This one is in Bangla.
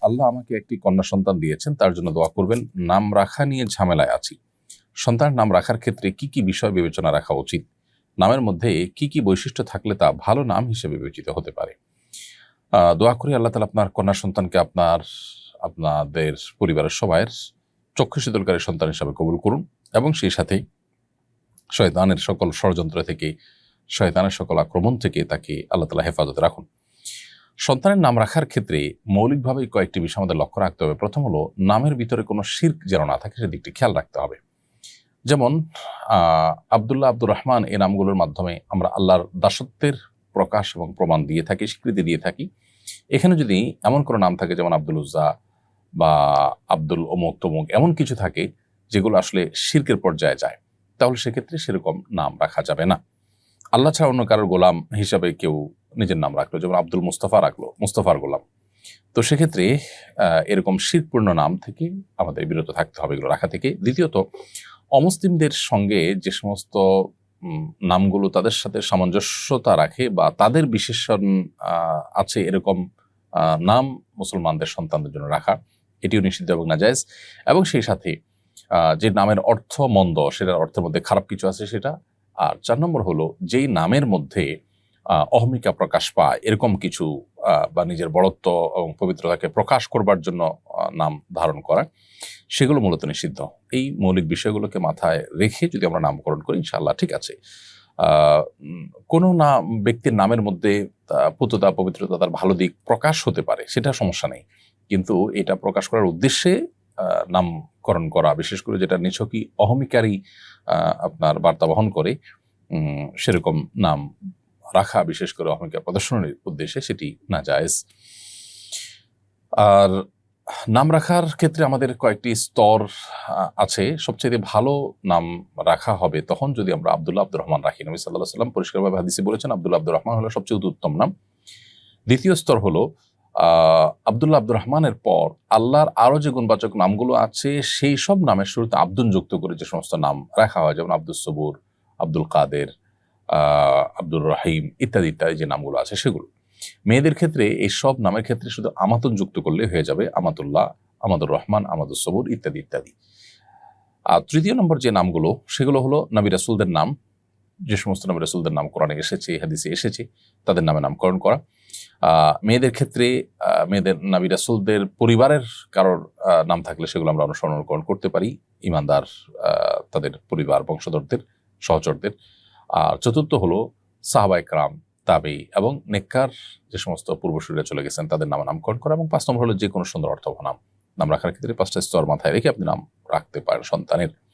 আল্লাহ আমাকে একটি কন্যা সন্তান দিয়েছেন, তার জন্য দোয়া করবেন। নাম রাখা নিয়ে ঝামেলায় আছি। সন্তানের নাম রাখার ক্ষেত্রে কি কি বিষয় বিবেচনা রাখা উচিত? নামের মধ্যে কি কি বৈশিষ্ট্য থাকলে তা ভালো নাম হিসেবে বিবেচিত হতে পারে? দোয়া করি আল্লাহ তাআলা আপনার কন্যা সন্তানকে আপনাদের পরিবারের সবাইয়ের চক্ষু শীতলকারী সন্তান হিসাবে কবুল করুন, এবং সেই সাথে শয়তানের সকল ষড়যন্ত্র থেকে, শয়তানের সকল আক্রমণ থেকে তাকে আল্লাহ তাআলা হেফাজতে রাখুন। সন্তানের নাম রাখার ক্ষেত্রে মৌলিকভাবেই কয়েকটি বিষয় আমাদের লক্ষ্য রাখতে হবে। প্রথম হলো, নামের ভিতরে কোনো শিরক যেন না থাকে, সেদিকটি খেয়াল রাখতে হবে। যেমন আব্দুল্লাহ, আব্দুর রহমান এই নামগুলোর মাধ্যমে আমরা আল্লাহর দাসত্বের প্রকাশ এবং প্রমাণ দিয়ে থাকি, স্বীকৃতি দিয়ে থাকি। এখানে যদি এমন কোনো নাম থাকে যেমন আব্দুল উজ্জা বা আব্দুল অমুক তমুক, এমন কিছু থাকে যেগুলো আসলে শিরকের পর্যায়ে যায়, তাহলে সেক্ষেত্রে সেরকম নাম রাখা যাবে না। আল্লাহ ছাড়া অন্য কারোর গোলাম হিসাবে কেউ নিজের নাম রাখলো, যেমন আব্দুল মুস্তাফা রাখলো, মুস্তাফার গোলাম, তো সেক্ষেত্রে এরকম শিরকপূর্ণ নাম থেকে আমাদের বিরত থাকতে হবে, এগুলো রাখা থেকে। দ্বিতীয়ত, অমুসলিমদের সঙ্গে যে সমস্ত নামগুলো তাদের সাথে সামঞ্জস্যতা রাখে বা তাদের বিশেষণ আছে, এরকম নাম মুসলমানদের সন্তানদের জন্য রাখা, এটিও নিষিদ্ধ এবং নাজায়েজ। এবং সেই সাথে যে নামের অর্থ মন্দ, সেটার অর্থের মধ্যে খারাপ কিছু আছে সেটা। আর 4 নম্বর হলো, যেই নামের মধ্যে অহমিকা প্রকাশ পায় এরকম কিছু বা নিজের বড়ত্ব এবং পবিত্রতাকে প্রকাশ করবার জন্য নাম ধারণ করা, সেগুলো মূলত নিষিদ্ধ। এই মৌলিক বিষয়গুলোকে মাথায় রেখে যদি আমরা নামকরণ করি, ইনশাআল্লাহ ঠিক আছে। কোনো ব্যক্তির নামের মধ্যে পুততা, পবিত্রতা, তার ভালো দিক প্রকাশ হতে পারে, সেটা সমস্যা নেই, কিন্তু এটা প্রকাশ করার উদ্দেশ্যে নামকরণ করা, বিশেষ করে যেটা নিছকই অহমিকারী আপনার বার্তা বহন করে, সেরকম নাম রাখা, বিশেষ করে অহমিকা প্রদর্শনের উদ্দেশ্যে, সেটি নাজায়েজ। আর নাম রাখার ক্ষেত্রে আমাদের কয়েকটি স্তর আছে। সবচেয়ে ভালো নাম রাখা হবে তখন যদি আমরা আব্দুল্লাহ, আব্দুর রহমান রাখি। নবী সাল্লাল্লাহু আলাইহি ওয়াসাল্লাম পরিষ্কারভাবে হাদিসে বলেছেন, আব্দুল্লাহ, আব্দুর রহমান হলো সবচেয়ে উত্তম নাম। দ্বিতীয় স্তর হলো আব্দুল্লাহ, আব্দুর রহমানের পর আল্লাহর আরো যে গুণবাচক নামগুলো আছে সেই সব নামের শুরুতে আব্দুন যুক্ত করে যে সমস্ত নাম রাখা হয়, যেমন আব্দুস সবুর, আব্দুল কাদের, আব্দুর রহিম ইত্যাদি ইত্যাদি যে নামগুলো আছে সেগুলো। মেয়েদের ক্ষেত্রে এই সব নামের ক্ষেত্রে শুধু আমাতুন যুক্ত করলে হয়ে যাবে, আমাতুল্লাহ, আমাদুর রহমান, আমাদুস সবুর ইত্যাদি ইত্যাদি। আর তৃতীয় নম্বর যে নামগুলো, সেগুলো হলো নবী রাসূলদের নাম। যে সমস্ত নবী রাসূলদের নাম কোরআনে এসেছে, হাদিসে এসেছে, তাদের নামে নামকরণ করা। মেয়েদের ক্ষেত্রে মেয়েদের নবী রাসূলদের পরিবারের কারোর নাম থাকলে সেগুলো আমরা অনুসরণ করতে পারি, ইমানদার তাদের পরিবার, বংশধরদের, সহচরদের। আর চতুর্থ হলো সাহাবায়ে কেরাম, তাবেঈ এবং নেককার যে সমস্ত পূর্বসূরীরা চলে গেছেন তাদের নামে নামকরণ করা। এবং 5 নম্বর হলো যে কোনো সুন্দর অর্থবহ নাম রাখার ক্ষেত্রে 5টা স্তর মাথায় রেখে আপনি নাম রাখতে পারেন সন্তানের।